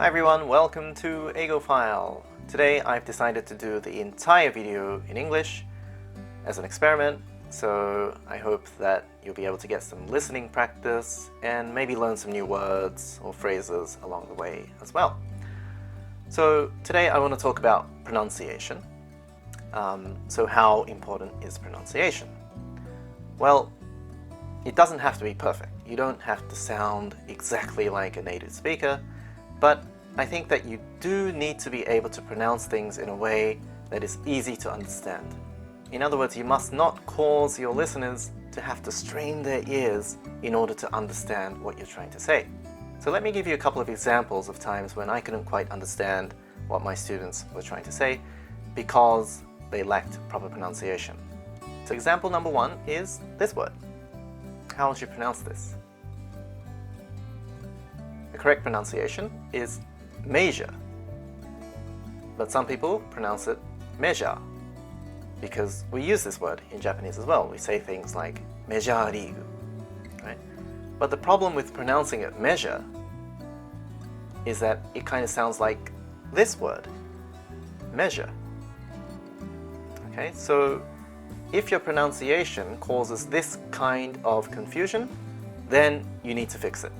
Hi everyone, welcome to EigoFile. Today I've decided to do the entire video in English as an experiment, so I hope that you'll be able to get some listening practice and maybe learn some new words or phrases along the way as well. So today I want to talk about pronunciation. So how important is pronunciation? Well, it doesn't have to be perfect. You don't have to sound exactly like a native speaker, but I think that you do need to be able to pronounce things in a way that is easy to understand. In other words, you must not cause your listeners to have to strain their ears in order to understand what you're trying to say. So let me give you a couple of examples of times when I couldn't quite understand what my students were trying to say because they lacked proper pronunciation. So example number one is this word. How would you pronounce this? The correct pronunciation is measure, but some people pronounce it measure because we use this word in Japanese as well. We say things like measure league, right? But the problem with pronouncing it measure is that it kind of sounds like this word, measure. Okay, so if your pronunciation causes this kind of confusion, then you need to fix it.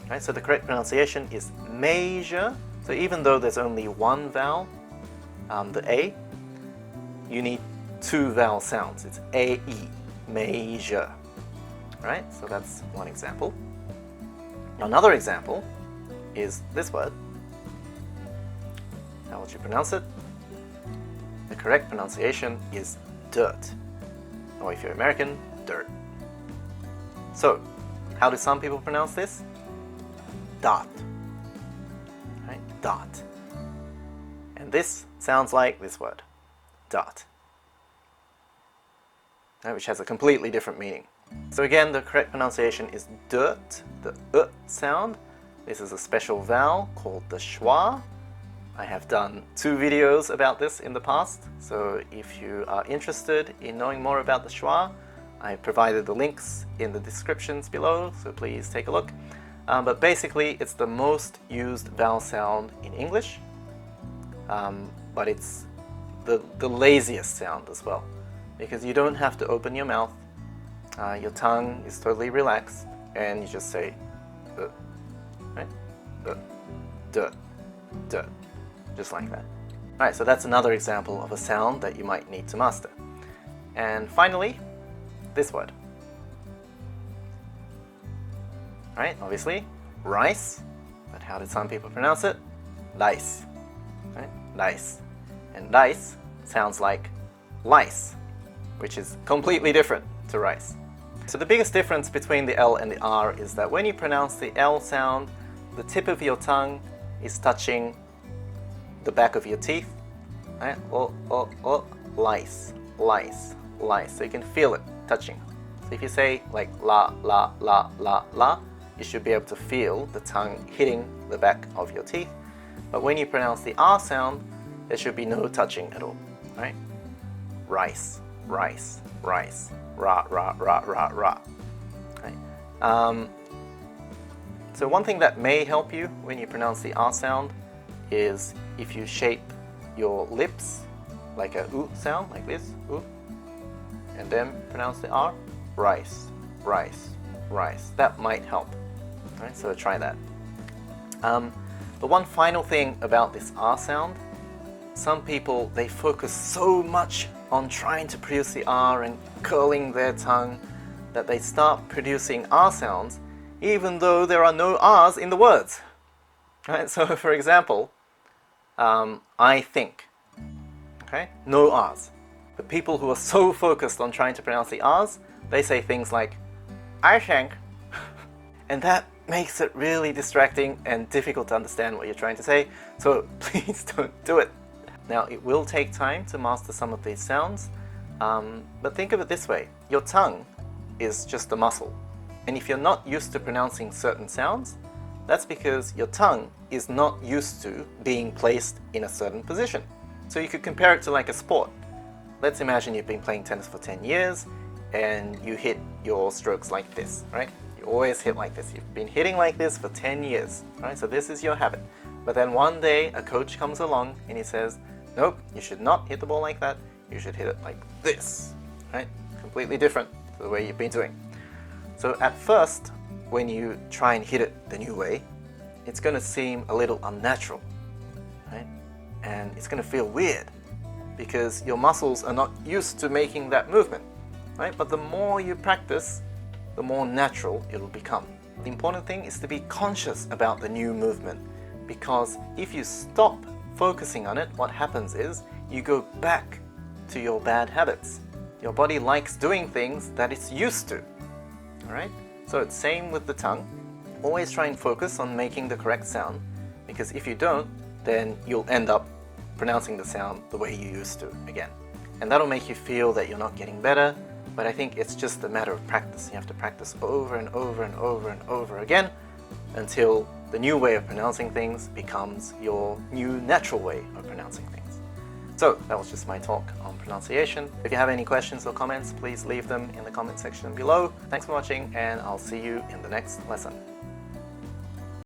Right, so the correct pronunciation is measure. So even though there's only one vowel, the A, you need two vowel sounds. It's A-E, measure. Right, so that's one example. Another example is this word. How would you pronounce it? The correct pronunciation is dirt. Or if you're American, dirt. So, how do some people pronounce this? Dot. Right? Dot. And this sounds like this word, dot. Right? Which has a completely different meaning. So again, the correct pronunciation is dirt, the sound. This is a special vowel called the schwa. I have done 2 videos about this in the past, so if you are interested in knowing more about the schwa, I provided the links in the descriptions below, so please take a look. But basically, it's the most used vowel sound in English, but it's the laziest sound as well, because you don't have to open your mouth, your tongue is totally relaxed, and you just say, right? Duh. Just like that. Alright, so that's another example of a sound that you might need to master. And finally, this word. Right, obviously, rice. But how did some people pronounce it? Rice. Right? Rice. And rice sounds like lice, which is completely different to rice. So the biggest difference between the L and the R is that when you pronounce the L sound, the tip of your tongue is touching the back of your teeth, right? Lice. So you can feel it touching. So if you say like la, you should be able to feel the tongue hitting the back of your teeth. But when you pronounce the R sound, there should be no touching at all, right? Rice. Ra. Right? So one thing that may help you when you pronounce the R sound is if you shape your lips like a oo sound, like this, oo, and then pronounce the R, rice. That might help. Right, so try that. But one final thing about this R sound, some people, they focus so much on trying to produce the R and curling their tongue that they start producing R sounds even though there are no R's in the words. Right, so for example, I think, okay, no R's. But people who are so focused on trying to pronounce the R's, they say things like, I shank, and that makes it really distracting and difficult to understand what you're trying to say, so please don't do it. Now, it will take time to master some of these sounds, but think of it this way, your tongue is just a muscle, and if you're not used to pronouncing certain sounds, that's because your tongue is not used to being placed in a certain position. So you could compare it to like a sport. Let's imagine you've been playing tennis for 10 years and you hit your strokes like this, right? You always hit like this. You've been hitting like this for 10 years, right? So this is your habit. But then one day a coach comes along and he says, nope, you should not hit the ball like that, you should hit it like this, right? Completely different to the way you've been doing. So at first, when you try and hit it the new way, it's going to seem a little unnatural, right? And it's going to feel weird because your muscles are not used to making that movement, right? But the more you practice, the more natural it'll become. The important thing is to be conscious about the new movement, because if you stop focusing on it, what happens is you go back to your bad habits. Your body likes doing things that it's used to, all right? So it's same with the tongue. Always try and focus on making the correct sound, because if you don't, then you'll end up pronouncing the sound the way you used to again. And that'll make you feel that you're not getting better, but I think it's just a matter of practice. You have to practice over and over and over and over again until the new way of pronouncing things becomes your new natural way of pronouncing things. So that was just my talk on pronunciation. If you have any questions or comments, please leave them in the comment section below. Thanks for watching, and I'll see you in the next lesson.